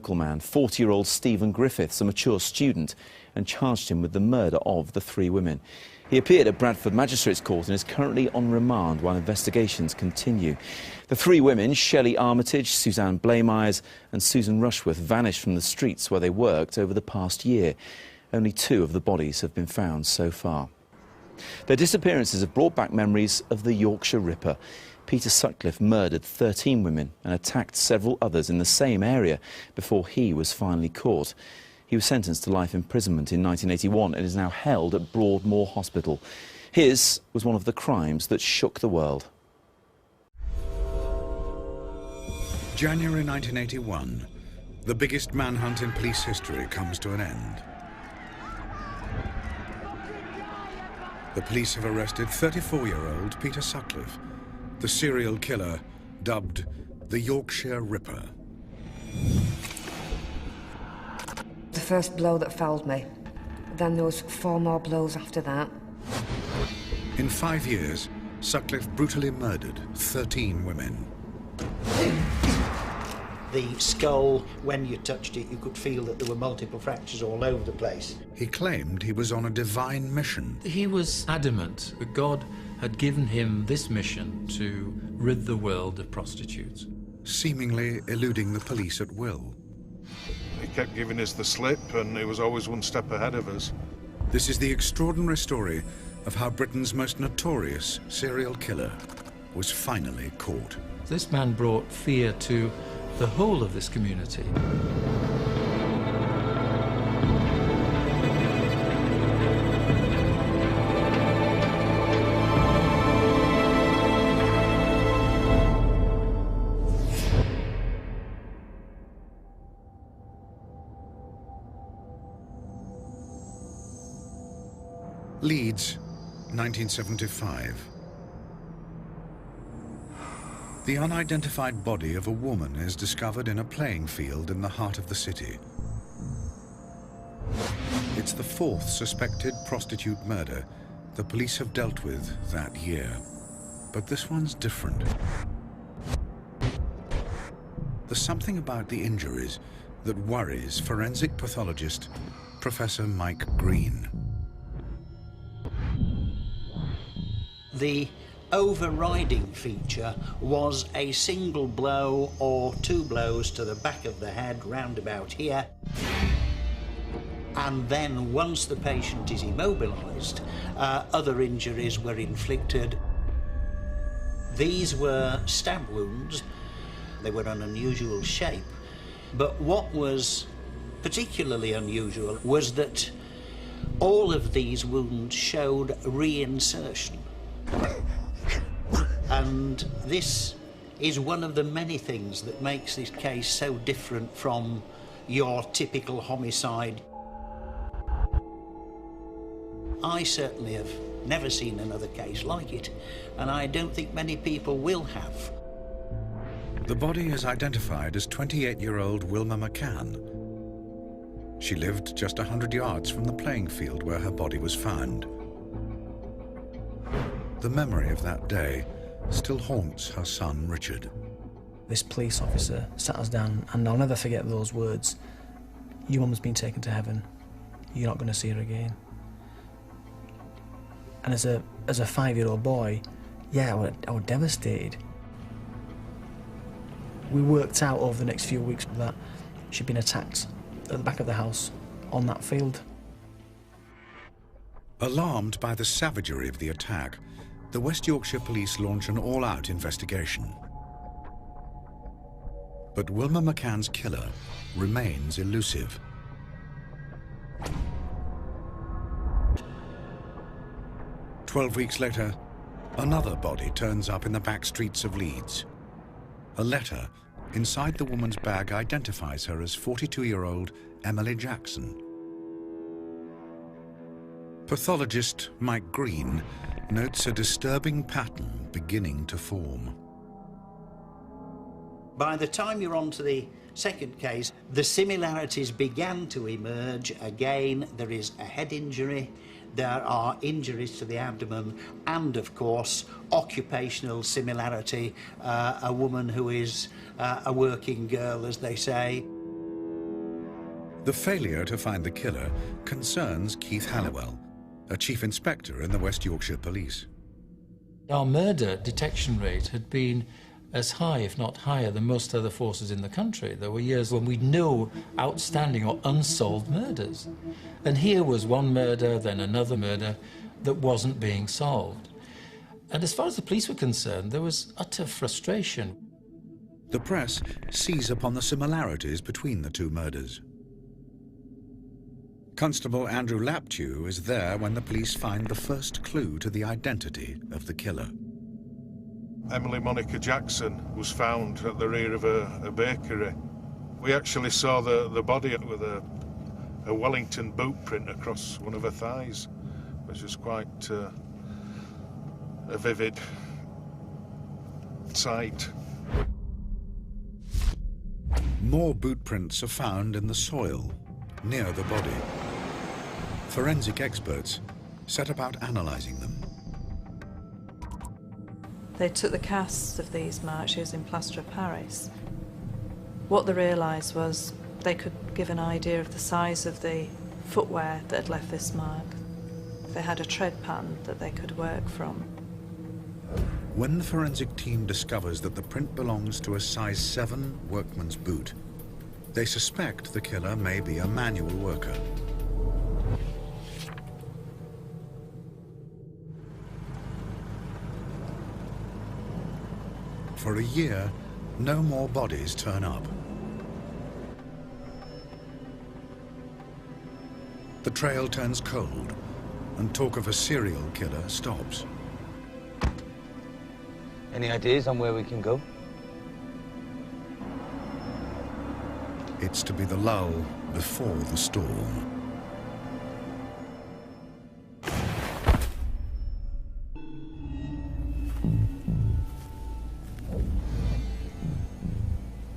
Local man, 40-year-old Stephen Griffiths, a mature student, and charged him with the murder of the 3 women. He appeared at Bradford Magistrates Court and is currently on remand while investigations continue. The 3 women, Shelley Armitage, Suzanne Blamires and Susan Rushworth, vanished from the streets where they worked over the past year. Only 2 of the bodies have been found so far. Their disappearances have brought back memories of the Yorkshire Ripper. Peter Sutcliffe murdered 13 women and attacked several others in the same area before he was finally caught. He was sentenced to life imprisonment in 1981 and is now held at Broadmoor Hospital. His was one of the crimes that shook the world. January 1981. The biggest manhunt in police history comes to an end. The police have arrested 34-year-old Peter Sutcliffe, the serial killer dubbed the Yorkshire Ripper. The first blow that felled me. Then there was 4 more blows after that. In 5 years, Sutcliffe brutally murdered 13 women. The skull, when you touched it, you could feel that there were multiple fractures all over the place. He claimed he was on a divine mission. He was adamant that God had given him this mission to rid the world of prostitutes. Seemingly eluding the police at will. He kept giving us the slip, and he was always one step ahead of us. This is the extraordinary story of how Britain's most notorious serial killer was finally caught. This man brought fear to the whole of this community. Leeds, 1975. The unidentified body of a woman is discovered in a playing field in the heart of the city. It's the 4th suspected prostitute murder the police have dealt with that year. But this one's different. There's something about the injuries that worries forensic pathologist Professor Mike Green. The overriding feature was a single blow or 2 blows to the back of the head round about here, and then once the patient is immobilised, other injuries were inflicted. These were stab wounds. They were an unusual shape, but what was particularly unusual was that all of these wounds showed reinsertion. And this is one of the many things that makes this case so different from your typical homicide. I certainly have never seen another case like it, and I don't think many people will have. The body is identified as 28-year-old Wilma McCann. She lived just 100 yards from the playing field where her body was found. The memory of that day still haunts her son, Richard. This police officer sat us down, and I'll never forget those words. Your mum's been taken to heaven. You're not going to see her again. And as a 5-year-old boy, yeah, I was devastated. We worked out over the next few weeks that she'd been attacked at the back of the house on that field. Alarmed by the savagery of the attack, the West Yorkshire police launch an all-out investigation. But Wilma McCann's killer remains elusive. "12 weeks later, another body turns up in the back streets of Leeds. A letter inside the woman's bag identifies her as 42-year-old Emily Jackson. Pathologist Mike Green notes a disturbing pattern beginning to form. By the time you're on to the second case, the similarities began to emerge. Again, there is a head injury, there are injuries to the abdomen, and of course, occupational similarity, a woman who is a working girl, as they say. The failure to find the killer concerns Keith Halliwell, a chief inspector in the West Yorkshire Police. Our murder detection rate had been as high, if not higher, than most other forces in the country. There were years when we'd no outstanding or unsolved murders. And here was one murder, then another murder, that wasn't being solved. And as far as the police were concerned, there was utter frustration. The press sees upon the similarities between the two murders. Constable Andrew Laptew is there when the police find the first clue to the identity of the killer. Emily Monica Jackson was found at the rear of a bakery. We actually saw the body with a Wellington boot print across one of her thighs, which was quite a vivid sight. More boot prints are found in the soil near the body. Forensic experts set about analysing them. They took the casts of these marks in plaster of Paris. What they realised was they could give an idea of the size of the footwear that had left this mark. They had a tread pattern that they could work from. When the forensic team discovers that the print belongs to a size 7 workman's boot, they suspect the killer may be a manual worker. For a year, no more bodies turn up. The trail turns cold, and talk of a serial killer stops. Any ideas on where we can go? It's to be the lull before the storm.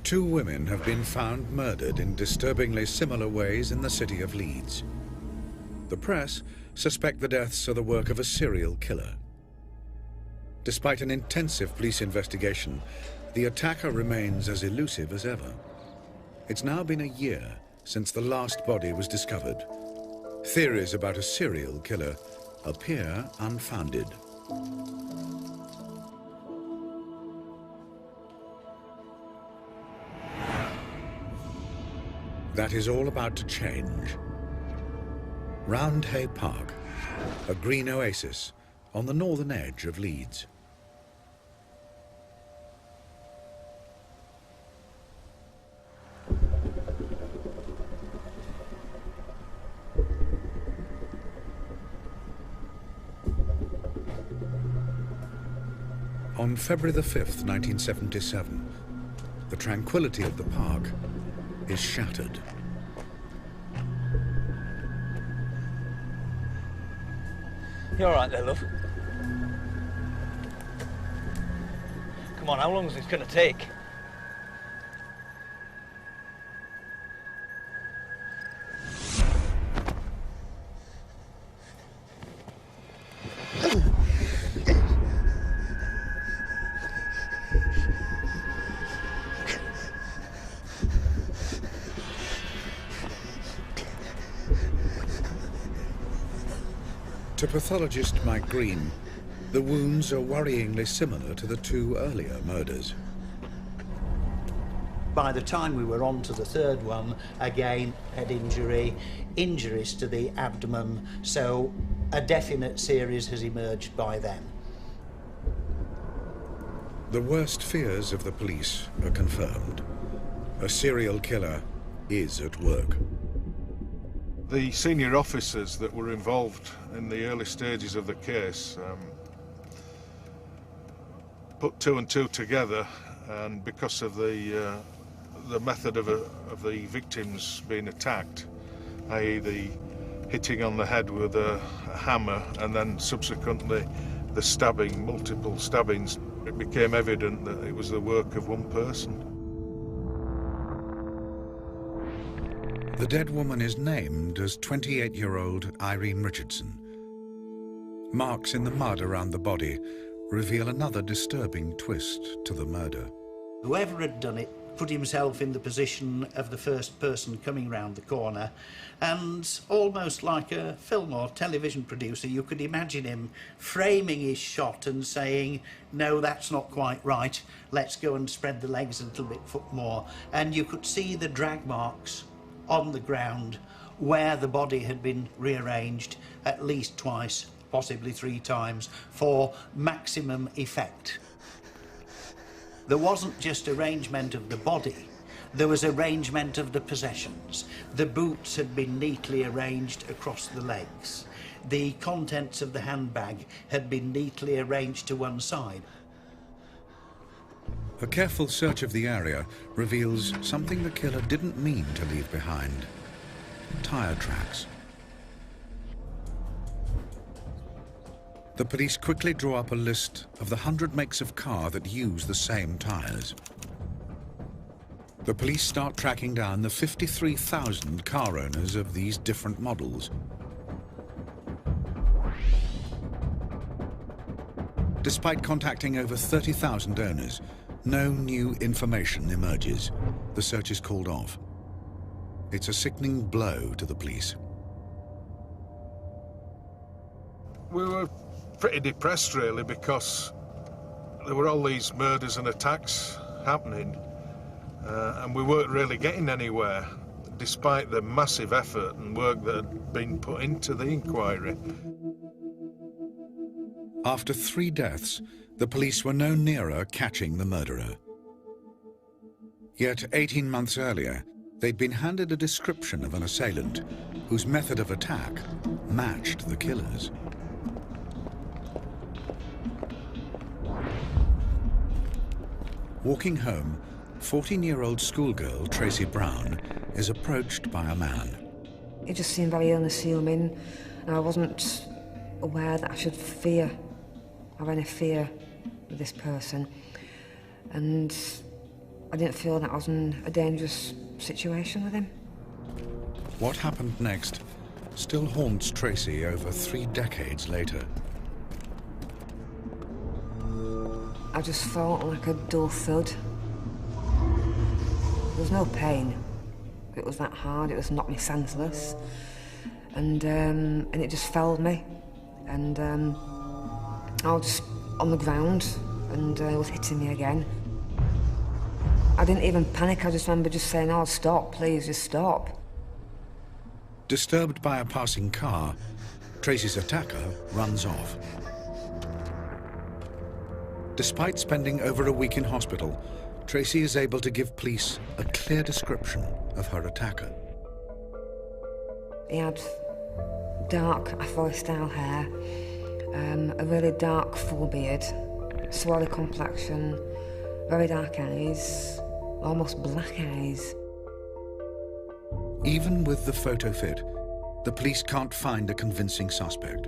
Two women have been found murdered in disturbingly similar ways in the city of Leeds. The press suspect the deaths are the work of a serial killer. Despite an intensive police investigation, the attacker remains as elusive as ever. It's now been a year since the last body was discovered. Theories about a serial killer appear unfounded. That is all about to change. Roundhay Park, a green oasis on the northern edge of Leeds. On February the 5th, 1977, the tranquility of the park is shattered. You all right there, love? Come on, how long is this going to take? To pathologist Mike Green, the wounds are worryingly similar to the two earlier murders. By the time we were on to the third one, again, head injury, injuries to the abdomen, so a definite series has emerged by then. The worst fears of the police are confirmed. A serial killer is at work. The senior officers that were involved in the early stages of the case put two and two together, and because of the method of the victims being attacked, i.e. the hitting on the head with a hammer and then subsequently the stabbing, multiple stabbings, it became evident that it was the work of one person. The dead woman is named as 28-year-old Irene Richardson. Marks in the mud around the body reveal another disturbing twist to the murder. Whoever had done it put himself in the position of the first person coming round the corner, and almost like a film or television producer, you could imagine him framing his shot and saying, no, that's not quite right, let's go and spread the legs a little bit more. And you could see the drag marks on the ground where the body had been rearranged at least twice, possibly 3 times, for maximum effect. There wasn't just arrangement of the body, there was arrangement of the possessions. The boots had been neatly arranged across the legs. The contents of the handbag had been neatly arranged to one side. A careful search of the area reveals something the killer didn't mean to leave behind: tyre tracks. The police quickly draw up a list of the 100 makes of car that use the same tyres. The police start tracking down the 53,000 car owners of these different models. Despite contacting over 30,000 owners, no new information emerges. The search is called off. It's a sickening blow to the police. We were pretty depressed, really, because there were all these murders and attacks happening, and we weren't really getting anywhere, despite the massive effort and work that had been put into the inquiry. After 3 deaths, the police were no nearer catching the murderer. Yet 18 months earlier, they'd been handed a description of an assailant whose method of attack matched the killer's. Walking home, 14-year-old schoolgirl Tracy Brown is approached by a man. He just seemed very unassuming, and I wasn't aware that I should have any fear with this person. And I didn't feel that I was in a dangerous situation with him. What happened next still haunts Tracy over 3 decades later. I just felt like a dull thud. There was no pain. It was that hard, it was knocked me senseless. And it just felled me. And I was just on the ground, and it was hitting me again. I didn't even panic, I just remember just saying, oh, stop, please, just stop. Disturbed by a passing car, Tracy's attacker runs off. Despite spending over a week in hospital, Tracy is able to give police a clear description of her attacker. He had dark Afro-style hair, a really dark full beard, swarthy complexion, very dark eyes, almost black eyes. Even with the photo fit, the police can't find a convincing suspect.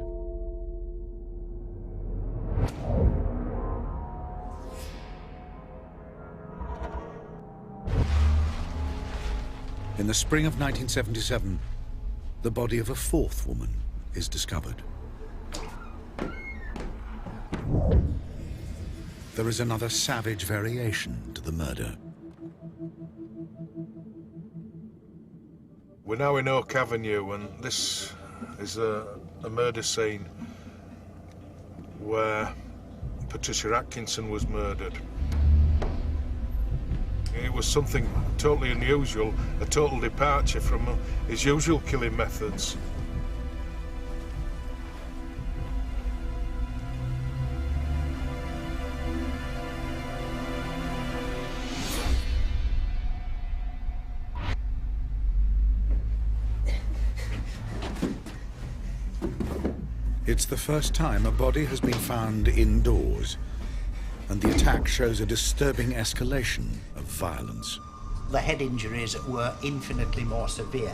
In the spring of 1977, the body of a 4th woman is discovered. There is another savage variation to the murder. We're now in Oak Avenue, and this is a murder scene where Patricia Atkinson was murdered. It was something totally unusual, a total departure from his usual killing methods. It's the first time a body has been found indoors, and the attack shows a disturbing escalation of violence. The head injuries were infinitely more severe.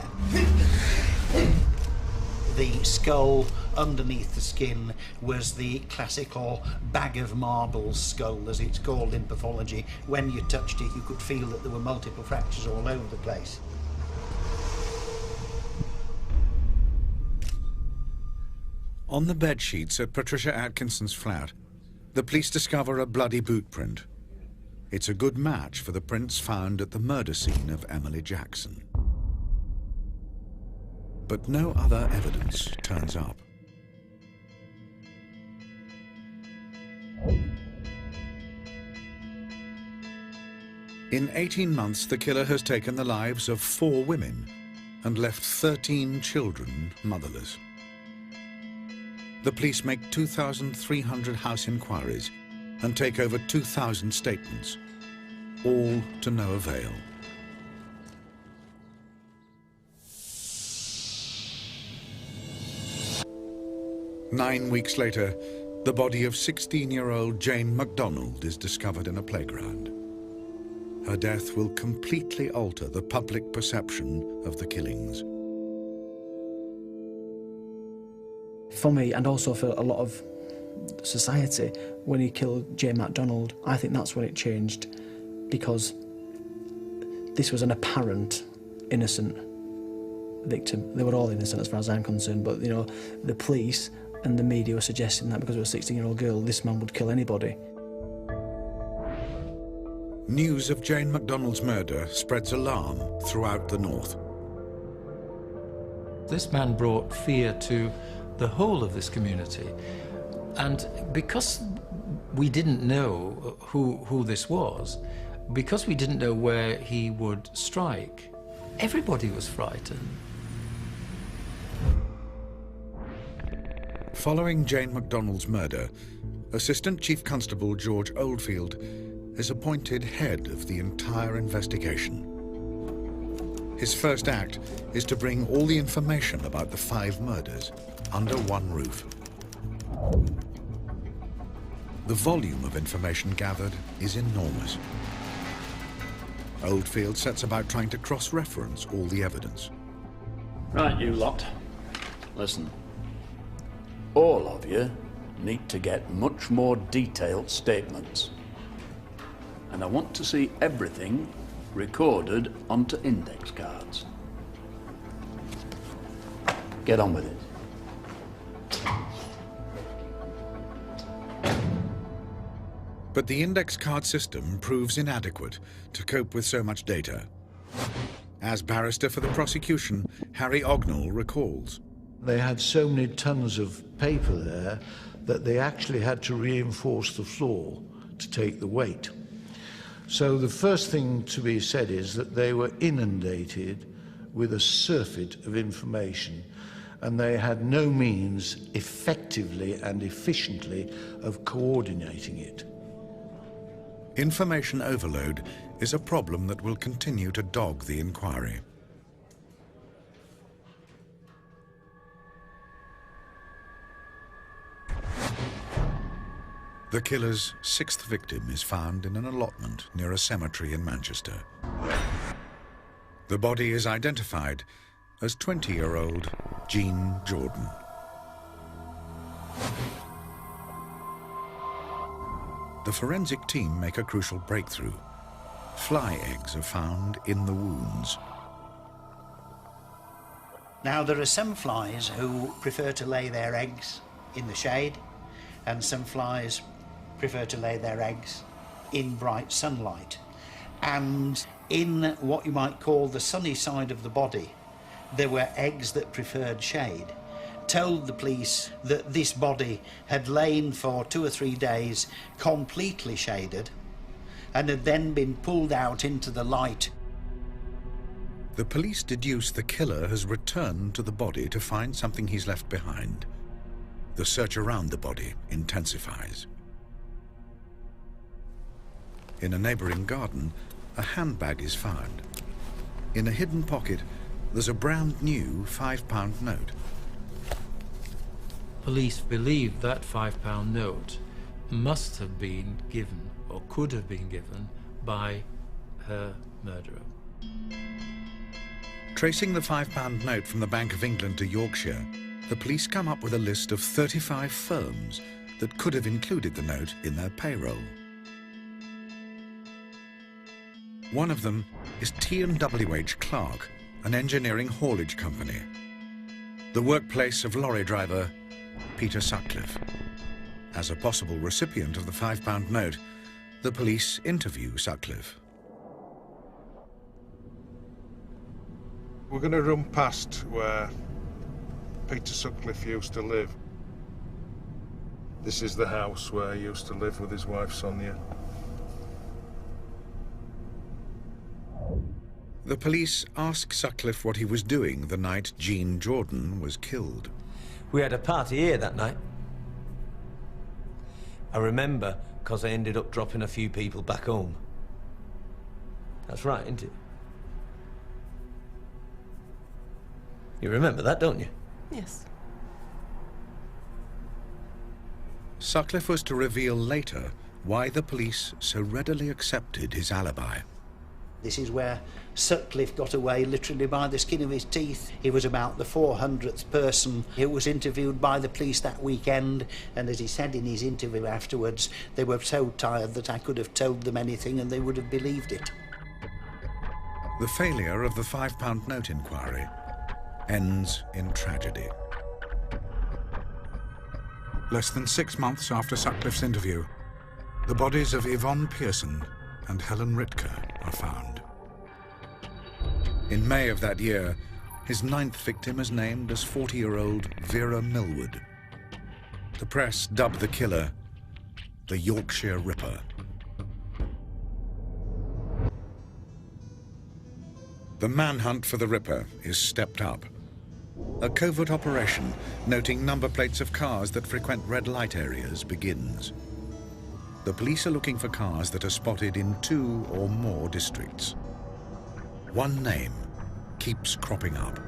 The skull underneath the skin was the classical bag of marbles skull, as it's called in pathology. When you touched it, you could feel that there were multiple fractures all over the place. On the bed sheets at Patricia Atkinson's flat, the police discover a bloody boot print. It's a good match for the prints found at the murder scene of Emily Jackson. But no other evidence turns up. In 18 months, the killer has taken the lives of 4 women and left 13 children motherless. The police make 2,300 house inquiries and take over 2,000 statements, all to no avail. Nine weeks later, the body of 16-year-old Jane MacDonald is discovered in a playground. Her death will completely alter the public perception of the killings. For me, and also for a lot of society, when he killed Jane MacDonald, I think that's when it changed, because this was an apparent innocent victim. They were all innocent as far as I'm concerned, but, you know, the police and the media were suggesting that because it was a 16-year-old girl, this man would kill anybody. News of Jane MacDonald's murder spreads alarm throughout the north. This man brought fear to the whole of this community. And because we didn't know who this was, because we didn't know where he would strike, everybody was frightened. Following Jane MacDonald's murder, Assistant Chief Constable George Oldfield is appointed head of the entire investigation. His first act is to bring all the information about the 5 murders under one roof. The volume of information gathered is enormous. Oldfield sets about trying to cross-reference all the evidence. Right, you lot. Listen. All of you need to get much more detailed statements. And I want to see everything recorded onto index cards. Get on with it. But the index card system proves inadequate to cope with so much data. As barrister for the prosecution, Harry Ognall recalls. They had so many tons of paper there that they actually had to reinforce the floor to take the weight. So the first thing to be said is that they were inundated with a surfeit of information, and they had no means effectively and efficiently of coordinating it. Information overload is a problem that will continue to dog the inquiry. The killer's 6th victim is found in an allotment near a cemetery in Manchester. The body is identified as 20-year-old Jean Jordan. The forensic team make a crucial breakthrough. Fly eggs are found in the wounds. Now, there are some flies who prefer to lay their eggs in the shade, and some flies prefer to lay their eggs in bright sunlight. And in what you might call the sunny side of the body, there were eggs that preferred shade. Told the police that this body had lain for 2 or 3 days completely shaded and had then been pulled out into the light. The police deduce the killer has returned to the body to find something he's left behind. The search around the body intensifies. In a neighboring garden, a handbag is found. In a hidden pocket, there's a brand new £5 note. Police believe that £5 note must have been given, or could have been given, by her murderer. Tracing the £5 note from the Bank of England to Yorkshire, the police come up with a list of 35 firms that could have included the note in their payroll. One of them is T&WH Clark, an engineering haulage company, the workplace of lorry driver Peter Sutcliffe. As a possible recipient of the £5 note, The police interview Sutcliffe. We're going to run past where Peter Sutcliffe used to live. This is the house where he used to live with his wife Sonia. The police ask Sutcliffe what he was doing the night Jean Jordan was killed. We had a party here that night. I remember because I ended up dropping a few people back home. That's right, isn't it? You remember that, don't you? Yes. Sutcliffe was to reveal later why the police so readily accepted his alibi. This is where Sutcliffe got away literally by the skin of his teeth. He was about the 400th person who was interviewed by the police that weekend, and as he said in his interview afterwards, they were so tired that I could have told them anything and they would have believed it. The failure of the £5 note inquiry ends in tragedy. Less than 6 months after Sutcliffe's interview, the bodies of Yvonne Pearson and Helen Ritker are found. In May of that year, his 9th victim is named as 40-year-old Vera Millwood. The press dubbed the killer the Yorkshire Ripper. The manhunt for the Ripper is stepped up. A covert operation noting number plates of cars that frequent red light areas begins. The police are looking for cars that are spotted in 2 or more districts. One name keeps cropping up.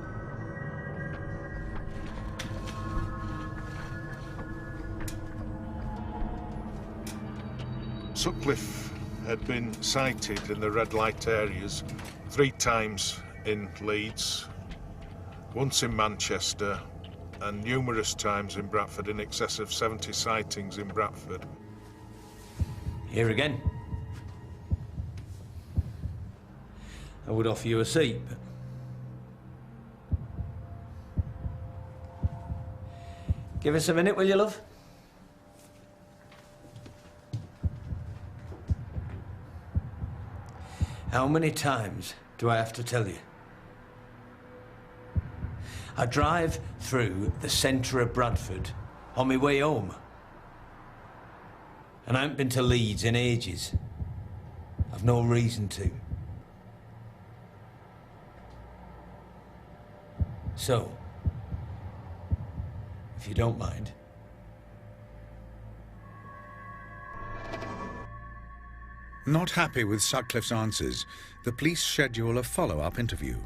Sutcliffe had been sighted in the red light areas 3 times in Leeds, once in Manchester, and numerous times in Bradford, in excess of 70 sightings in Bradford. Here again. I would offer you a seat, but... Give us a minute, will you, love? How many times do I have to tell you? I drive through the centre of Bradford on my way home. And I haven't been to Leeds in ages. I've no reason to. So, if you don't mind. Not happy with Sutcliffe's answers, the police schedule a follow-up interview.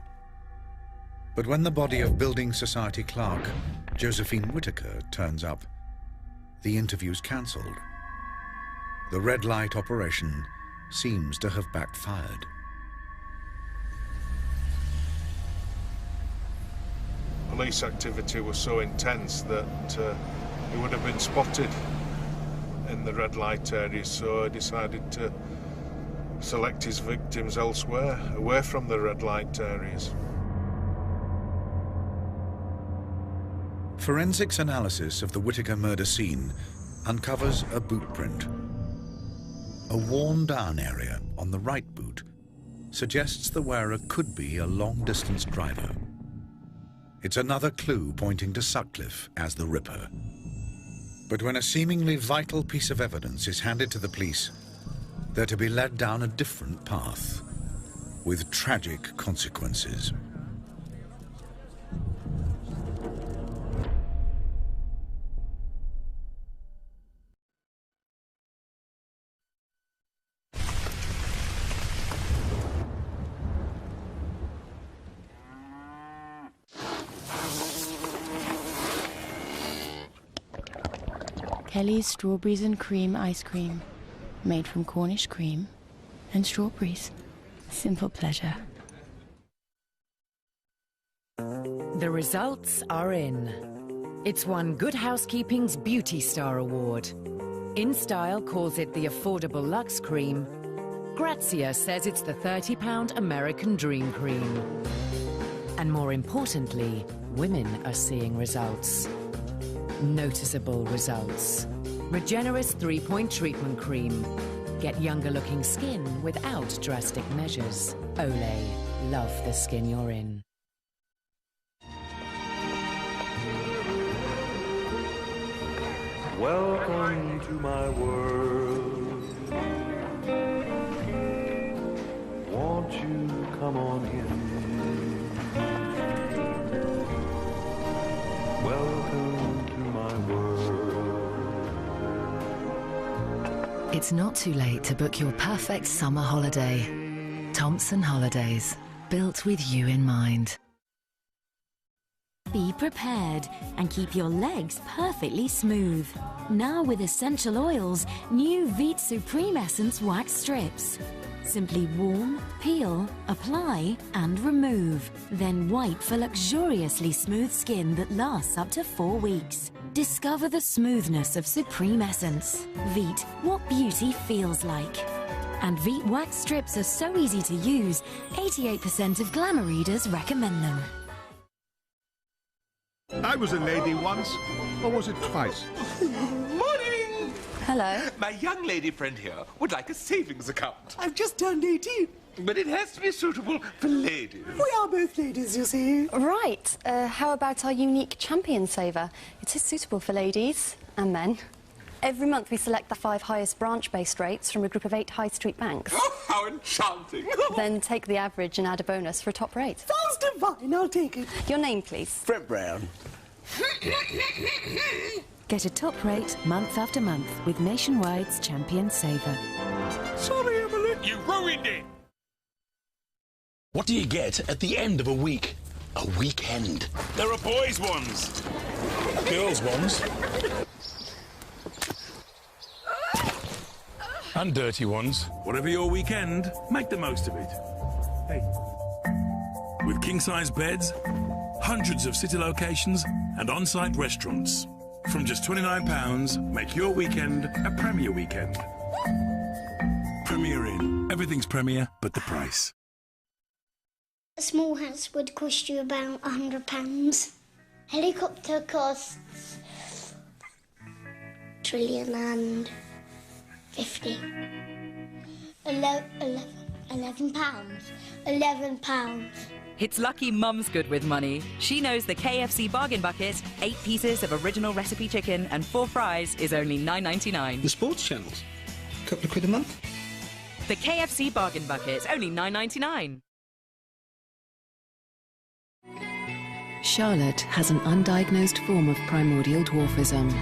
But when the body of Building Society clerk Josephine Whittaker turns up, the interview's cancelled. The red light operation seems to have backfired. Police activity was so intense that he would have been spotted in the red light areas, so I decided to select his victims elsewhere, away from the red light areas. Forensics analysis of the Whittaker murder scene uncovers a boot print. A worn-down area on the right boot suggests the wearer could be a long-distance driver. It's another clue pointing to Sutcliffe as the Ripper. But when a seemingly vital piece of evidence is handed to the police, they're to be led down a different path, with tragic consequences. Kelly's Strawberries and Cream Ice Cream, made from Cornish cream and strawberries. Simple pleasure. The results are in. It's won Good Housekeeping's Beauty Star Award. InStyle calls it the affordable luxe cream. Grazia says it's the £30 American Dream Cream. And more importantly, women are seeing results. Noticeable results. Regenerist 3-point treatment cream. Get younger-looking skin without drastic measures. Olay. Love the skin you're in. Welcome to my world. Won't you come on in? Welcome to my world. It's not too late to book your perfect summer holiday. Thompson Holidays, built with you in mind. Be prepared and keep your legs perfectly smooth. Now with essential oils, new Veet Supreme Essence Wax Strips. Simply warm, peel, apply and remove. Then wipe for luxuriously smooth skin that lasts up to 4 weeks. Discover the smoothness of Supreme Essence. Veet, what beauty feels like. And Veet Wax Strips are so easy to use, 88% of glamour readers recommend them. I was a lady once, or was it twice? Morning! Hello. My young lady friend here would like a savings account. I've just turned 18. But it has to be suitable for ladies. We are both ladies, you see. Right. How about our unique champion saver? It is suitable for ladies and men. Every month we select the 5 highest branch-based rates from a group of 8 high street banks. Oh, how enchanting! Then take the average and add a bonus for a top rate. Sounds divine, I'll take it. Your name, please. Fred Brown. Get a top rate month after month with Nationwide's Champion Saver. Sorry, Emily. You ruined it! What do you get at the end of a week? A weekend. There are boys' ones. Girls' ones. And dirty ones. Whatever your weekend, make the most of it. Hey. With king-size beds, hundreds of city locations and on-site restaurants. From just £29, make your weekend a Premier weekend. Premier Inn. Everything's Premier, but the price. A small house would cost you about £100. Helicopter costs £1,050,000,000. 11 pounds. £11. It's lucky Mum's good with money. She knows the KFC bargain bucket, 8 pieces of original recipe chicken and 4 fries is only $9.99. The sports channels, a couple of quid a month. The KFC bargain bucket, only $9.99. Charlotte has an undiagnosed form of primordial dwarfism.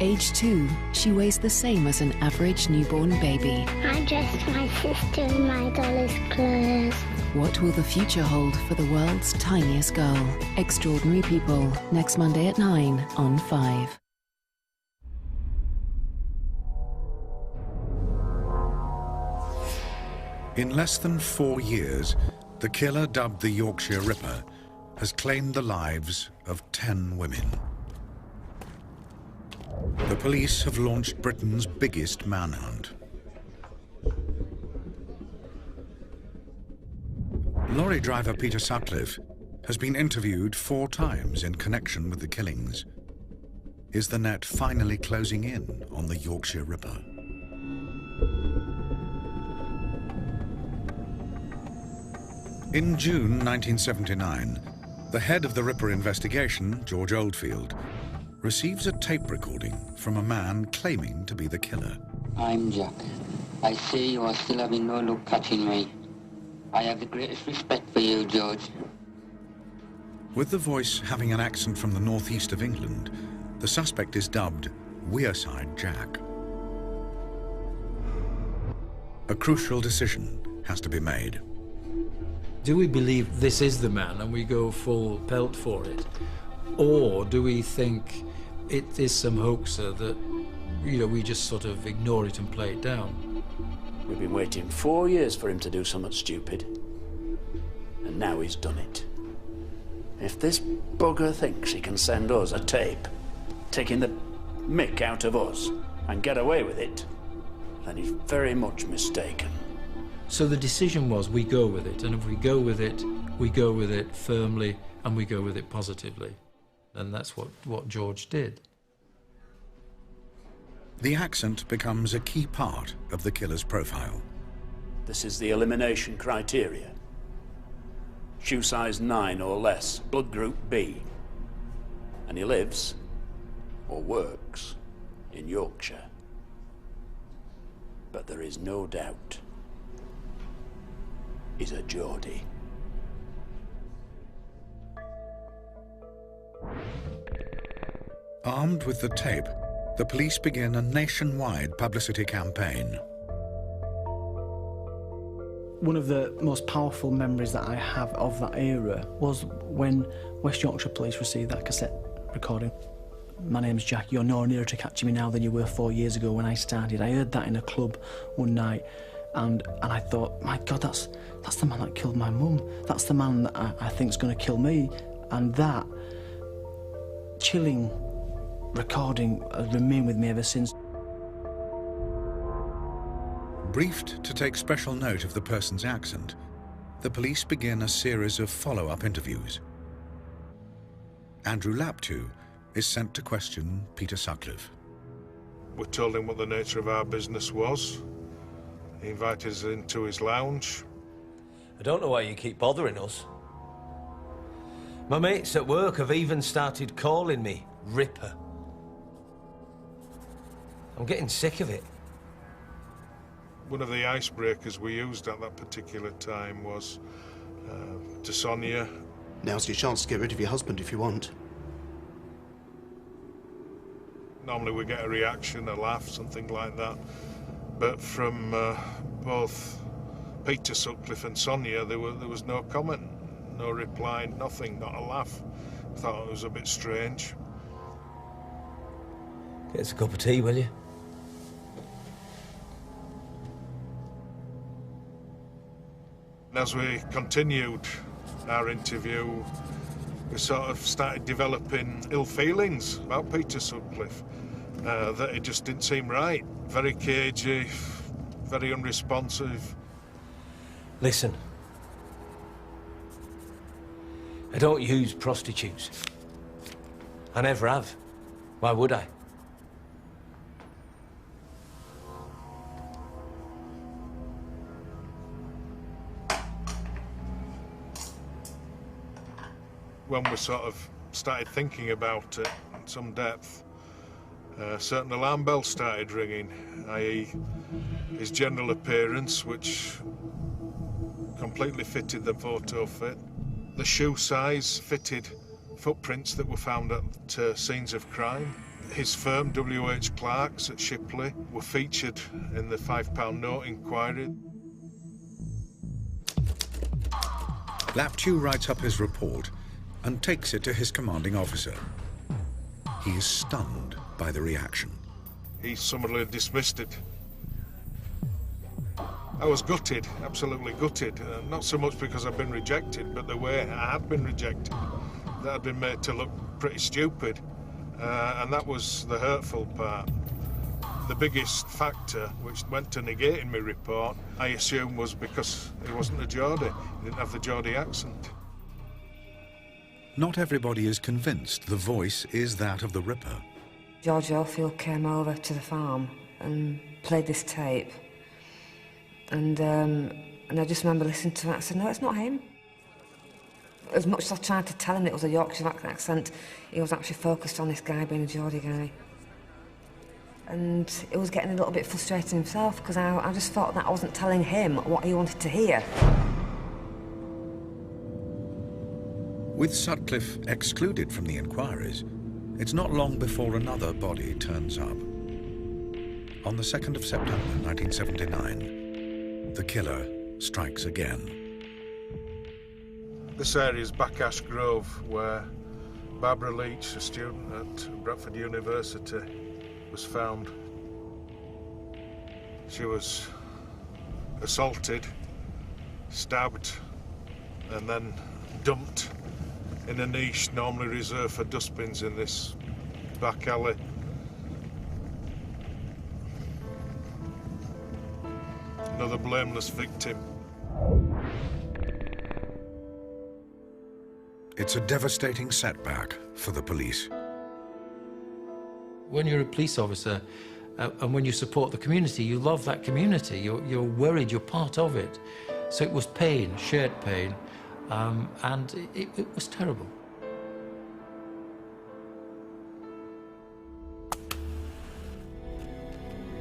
Age 2, she weighs the same as an average newborn baby. I dressed my sister in my doll's clothes. What will the future hold for the world's tiniest girl? Extraordinary People, next Monday at 9 on 5. In less than 4 years, the killer dubbed the Yorkshire Ripper has claimed the lives of 10 women. The police have launched Britain's biggest manhunt. Lorry driver Peter Sutcliffe has been interviewed 4 times in connection with the killings. Is the net finally closing in on the Yorkshire Ripper? In June 1979, the head of the Ripper investigation, George Oldfield, receives a tape recording from a man claiming to be the killer. I'm Jack. I see you are still having no luck catching me. I have the greatest respect for you, George. With the voice having an accent from the northeast of England, the suspect is dubbed Wearside Jack. A crucial decision has to be made. Do we believe this is the man and we go full pelt for it? Or do we think it is some hoaxer that, we just sort of ignore it and play it down? We've been waiting 4 years for him to do something stupid. And now he's done it. If this bugger thinks he can send us a tape, taking the mick out of us, and get away with it, then he's very much mistaken. So the decision was we go with it, and if we go with it, we go with it firmly and we go with it positively. And that's what George did. The accent becomes a key part of the killer's profile. This is the elimination criteria. Shoe size 9 or less, blood group B. And he lives, or works, in Yorkshire. But there is no doubt he's a Geordie. Armed with the tape, the police begin a nationwide publicity campaign. One of the most powerful memories that I have of that era was when West Yorkshire Police received that cassette recording. My name's Jack, you're no nearer to catching me now than you were 4 years ago when I started. I heard that in a club one night and I thought, my God, that's the man that killed my mum. That's the man that I think's going to kill me. And that chilling recording has remained with me ever since. Briefed to take special note of the person's accent, the police begin a series of follow-up interviews. Andrew Laptew is sent to question Peter Sutcliffe. We told him what the nature of our business was. He invited us into his lounge. I don't know why you keep bothering us. My mates at work have even started calling me Ripper. I'm getting sick of it. One of the icebreakers we used at that particular time was to Sonia. Now's your chance to get rid of your husband if you want. Normally we get a reaction, a laugh, something like that. But from both Peter Sutcliffe and Sonia, there was no comment, no reply, nothing, not a laugh. I thought it was a bit strange. Get us a cup of tea, will you? And as we continued our interview, we sort of started developing ill feelings about Peter Sutcliffe, that it just didn't seem right. Very cagey, very unresponsive. Listen, I don't use prostitutes. I never have. Why would I? When we sort of started thinking about it in some depth, certain alarm bells started ringing, i.e. his general appearance, which completely fitted the photo fit. The shoe size fitted footprints that were found at scenes of crime. His firm, W.H. Clark's at Shipley, were featured in the £5 note inquiry. Laptew writes up his report and takes it to his commanding officer. He is stunned by the reaction. He summarily dismissed it. I was gutted, absolutely gutted. Not so much because I've been rejected, but the way I had been rejected. That I'd been made to look pretty stupid. And that was the hurtful part. The biggest factor, which went to negating my report, I assume was because he wasn't a Geordie. He didn't have the Geordie accent. Not everybody is convinced the voice is that of the Ripper. George Oldfield came over to the farm and played this tape. And I just remember listening to it. I said, no, it's not him. As much as I tried to tell him it was a Yorkshire accent, he was actually focused on this guy being a Geordie guy. And it was getting a little bit frustrating himself, because I just thought that I wasn't telling him what he wanted to hear. With Sutcliffe excluded from the inquiries, it's not long before another body turns up. On the 2nd of September 1979, the killer strikes again. This area is Backash Grove, where Barbara Leach, a student at Bradford University, was found. She was assaulted, stabbed, and then dumped in a niche normally reserved for dustbins in this back alley. Another blameless victim. It's a devastating setback for the police. When you're a police officer And when you support the community, you love that community. You're worried, you're part of it. So it was pain, shared pain, and it was terrible.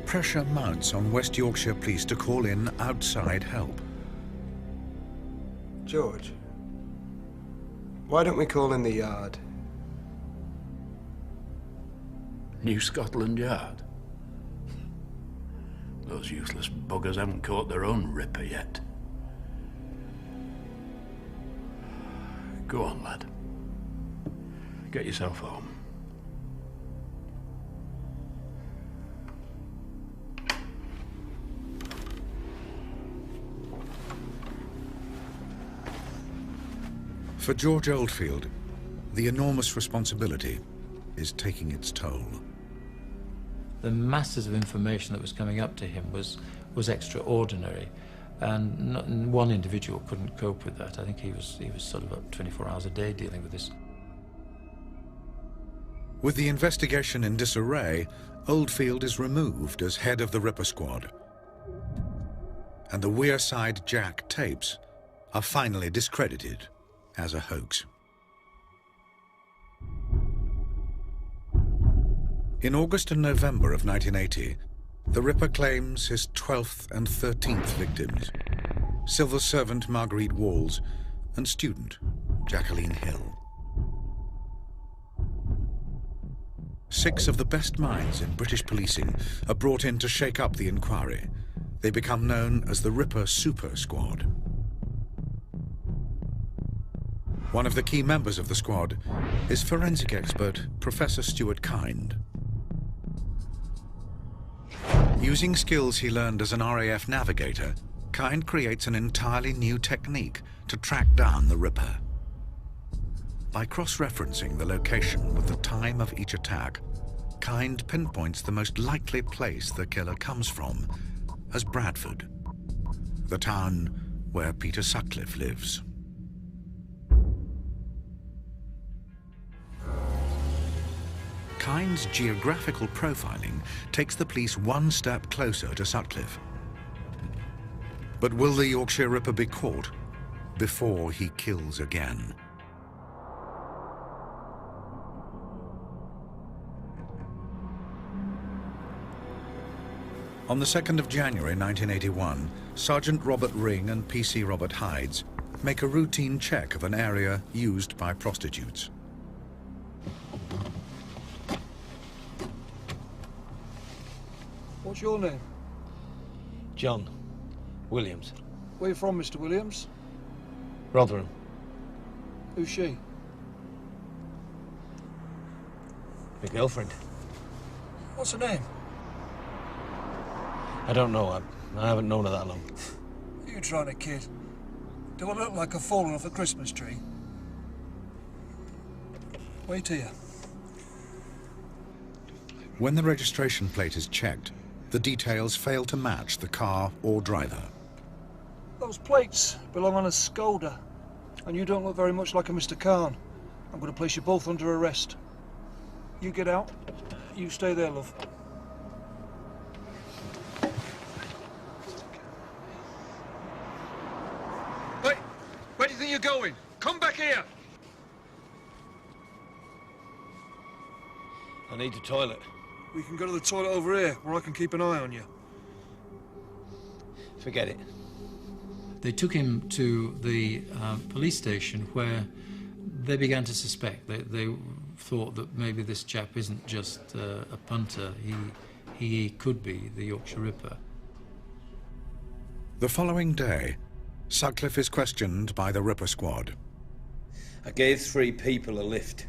Pressure mounts on West Yorkshire Police to call in outside help. George, why don't we call in the Yard? New Scotland Yard? Those useless buggers haven't caught their own Ripper yet. Go on, lad. Get yourself home. For George Oldfield, the enormous responsibility is taking its toll. The masses of information that was coming up to him was extraordinary, and one individual couldn't cope with that. I think he was sort of up 24 hours a day dealing with this. With the investigation in disarray, Oldfield is removed as head of the Ripper Squad. And the Wearside Jack tapes are finally discredited as a hoax. In August and November of 1980, the Ripper claims his 12th and 13th victims, civil servant Marguerite Walls and student Jacqueline Hill. 6 of the best minds in British policing are brought in to shake up the inquiry. They become known as the Ripper Super Squad. One of the key members of the squad is forensic expert Professor Stuart Kind. Using skills he learned as an RAF navigator, Kind creates an entirely new technique to track down the Ripper. By cross-referencing the location with the time of each attack, Kind pinpoints the most likely place the killer comes from as Bradford, the town where Peter Sutcliffe lives. Kind's geographical profiling takes the police one step closer to Sutcliffe. But will the Yorkshire Ripper be caught before he kills again? On the 2nd of January 1981, Sergeant Robert Ring and PC Robert Hydes make a routine check of an area used by prostitutes. What's your name? John Williams. Where you from, Mr. Williams? Rotherham. Who's she? My girlfriend. What's her name? I don't know. I haven't known her that long. Are you trying to kid? Do I look like I've fallen off a Christmas tree? Wait here. When the registration plate is checked, the details fail to match the car or driver. Those plates belong on a Skoda, and you don't look very much like a Mr. Khan. I'm going to place you both under arrest. You get out. You stay there, love. Wait! Where do you think you're going? Come back here! I need the toilet. We can go to the toilet over here, where I can keep an eye on you. Forget it. They took him to the police station where they began to suspect. They thought that maybe this chap isn't just a punter. He could be the Yorkshire Ripper. The following day, Sutcliffe is questioned by the Ripper Squad. I gave 3 people a lift.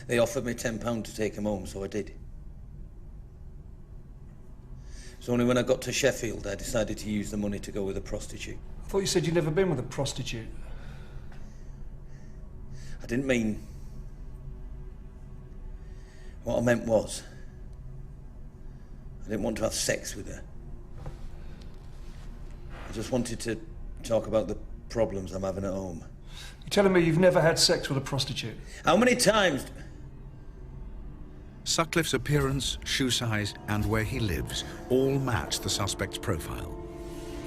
They offered me £10 to take him home, so I did. It's only when I got to Sheffield I decided to use the money to go with a prostitute. I thought you said you'd never been with a prostitute. I didn't mean... What I meant was, I didn't want to have sex with her. I just wanted to talk about the problems I'm having at home. You're telling me you've never had sex with a prostitute? How many times... Sutcliffe's appearance, shoe size, and where he lives all match the suspect's profile.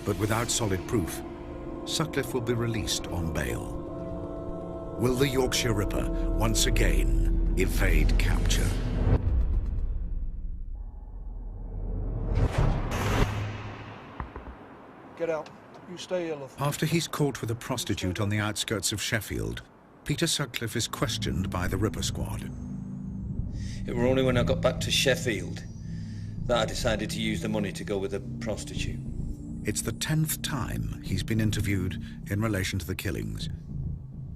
But without solid proof, Sutcliffe will be released on bail. Will the Yorkshire Ripper once again evade capture? Get out. You stay here, love. After he's caught with a prostitute on the outskirts of Sheffield, Peter Sutcliffe is questioned by the Ripper Squad. It were only when I got back to Sheffield that I decided to use the money to go with a prostitute. It's the 10th time he's been interviewed in relation to the killings.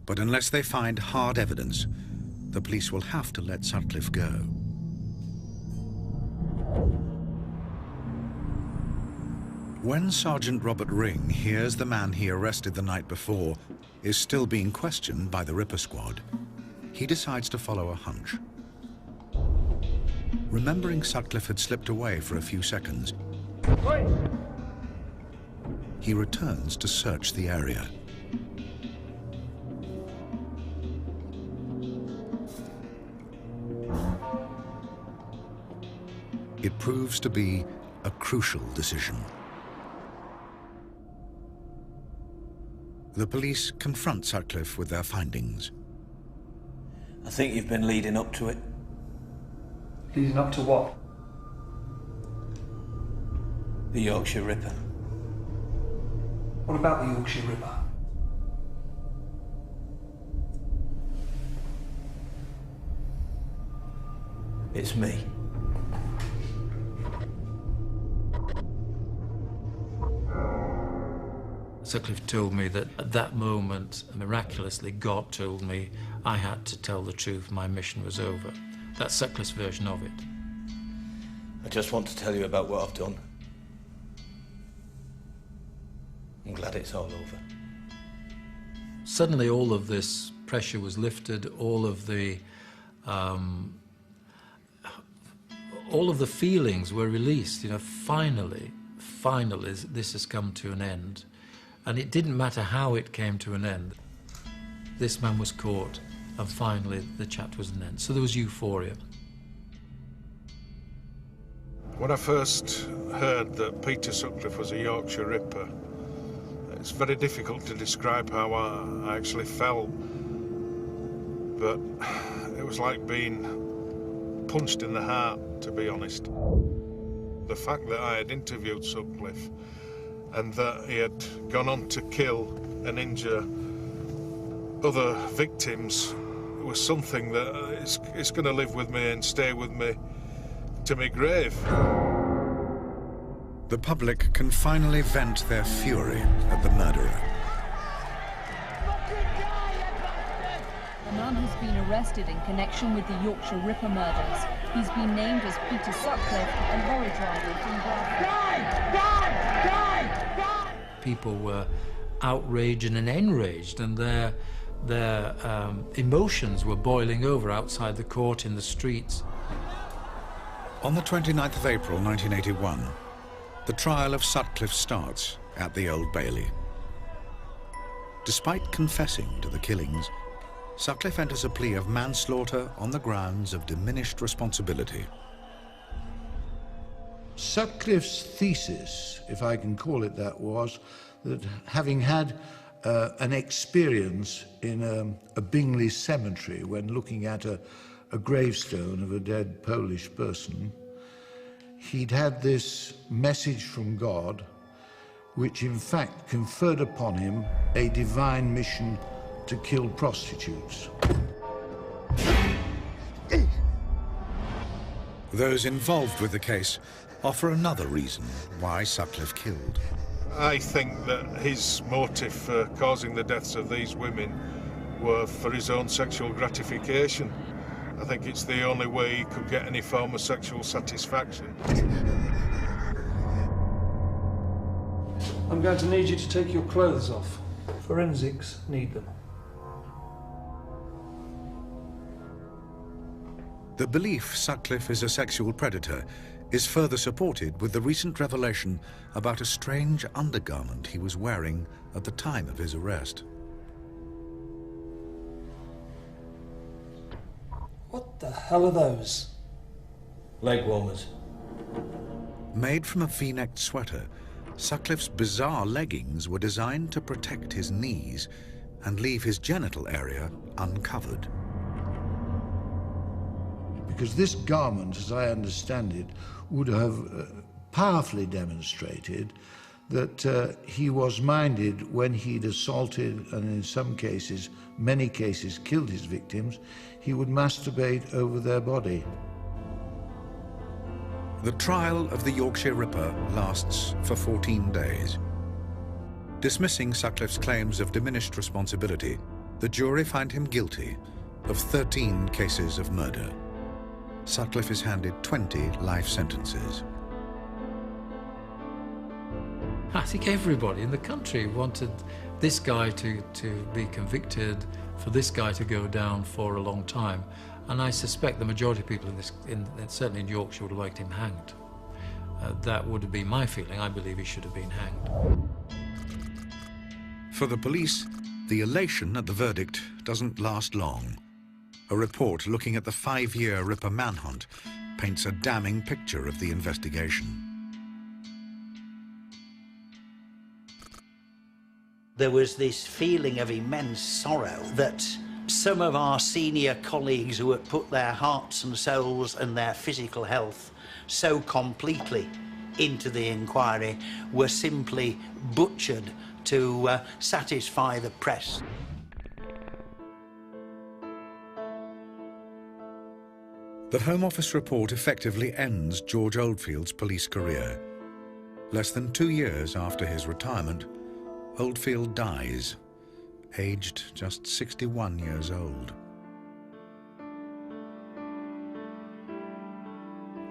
But unless they find hard evidence, the police will have to let Sutcliffe go. When Sergeant Robert Ring hears the man he arrested the night before is still being questioned by the Ripper Squad, he decides to follow a hunch. Remembering Sutcliffe had slipped away for a few seconds, he returns to search the area. It proves to be a crucial decision. The police confront Sutcliffe with their findings. I think you've been leading up to it. Leading up to what? The Yorkshire Ripper. What about the Yorkshire Ripper? It's me. Sutcliffe told me that at that moment, miraculously, God told me I had to tell the truth, my mission was over. That's Sutcliffe's version of it. I just want to tell you about what I've done. I'm glad it's all over. Suddenly all of this pressure was lifted, all of the feelings were released. You know, finally, this has come to an end. And it didn't matter how it came to an end. This man was caught, and finally the chapter was an end. So there was euphoria. When I first heard that Peter Sutcliffe was a Yorkshire Ripper, it's very difficult to describe how I actually felt. But it was like being punched in the heart, to be honest. The fact that I had interviewed Sutcliffe and that he had gone on to kill and injure other victims was something that it's going to live with me and stay with me to my grave. The public can finally vent their fury at the murderer. A man has been arrested in connection with the Yorkshire Ripper murders. He's been named as Peter Sutcliffe, a lorry driver from Bradford. People were outraged and enraged, and their emotions were boiling over outside the court in the streets. On the 29th of April 1981, the trial of Sutcliffe starts at the Old Bailey. Despite confessing to the killings, Sutcliffe enters a plea of manslaughter on the grounds of diminished responsibility. Sutcliffe's thesis, if I can call it that, was that having had an experience in a Bingley cemetery when looking at a gravestone of a dead Polish person, he'd had this message from God, which in fact conferred upon him a divine mission to kill prostitutes. Those involved with the case offer another reason why Sutcliffe killed. I think that his motive for causing the deaths of these women were for his own sexual gratification. I think it's the only way he could get any form of sexual satisfaction. I'm going to need you to take your clothes off. Forensics need them. The belief Sutcliffe is a sexual predator is further supported with the recent revelation about a strange undergarment he was wearing at the time of his arrest. What the hell are those? Leg warmers. Made from a V-necked sweater, Sutcliffe's bizarre leggings were designed to protect his knees and leave his genital area uncovered. Because this garment, as I understand it, would have powerfully demonstrated that he was minded when he'd assaulted and in some cases, many cases, killed his victims, he would masturbate over their body. The trial of the Yorkshire Ripper lasts for 14 days. Dismissing Sutcliffe's claims of diminished responsibility, the jury find him guilty of 13 cases of murder. Sutcliffe is handed 20 life sentences. I think everybody in the country wanted this guy to be convicted, for this guy to go down for a long time. And I suspect the majority of people certainly in Yorkshire would have liked him hanged. That would have been my feeling. I believe he should have been hanged. For the police, the elation at the verdict doesn't last long. A report looking at the 5-year Ripper manhunt paints a damning picture of the investigation. There was this feeling of immense sorrow that some of our senior colleagues who had put their hearts and souls and their physical health so completely into the inquiry were simply butchered to satisfy the press. The Home Office report effectively ends George Oldfield's police career. Less than 2 years after his retirement, Oldfield dies, aged just 61 years old.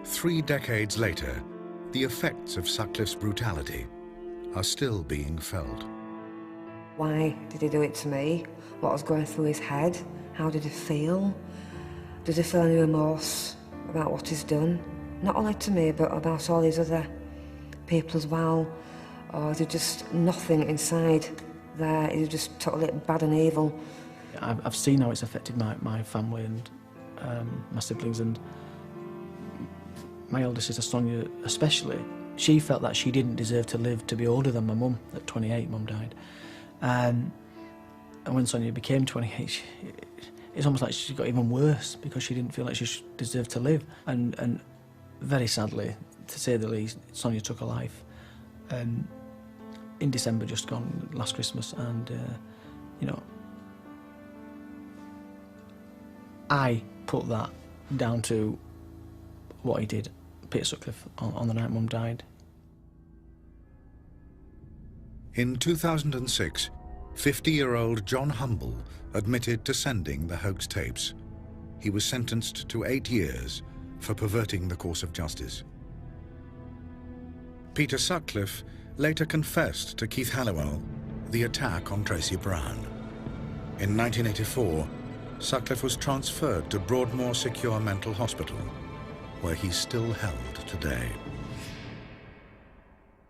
3 decades later, the effects of Sutcliffe's brutality are still being felt. Why did he do it to me? What was going through his head? How did he feel? Does he feel any remorse about what he's done? Not only to me, but about all these other people as well. Or is it just nothing inside there? Is it just totally bad and evil? I've seen how it's affected my family and my siblings, and my elder sister Sonia especially. She felt that she didn't deserve to live to be older than my mum. At 28, mum died. And when Sonia became 28, it's almost like she got even worse because she didn't feel like she deserved to live. And very sadly, to say the least, Sonia took her life. In December just gone, last Christmas, and you know, I put that down to what he did, Peter Sutcliffe, on the night Mum died. In 2006, 50-year-old John Humble admitted to sending the hoax tapes. He was sentenced to 8 years for perverting the course of justice. Peter Sutcliffe later confessed to Keith Halliwell the attack on Tracy Brown. In 1984, Sutcliffe was transferred to Broadmoor Secure Mental Hospital, where he's still held today.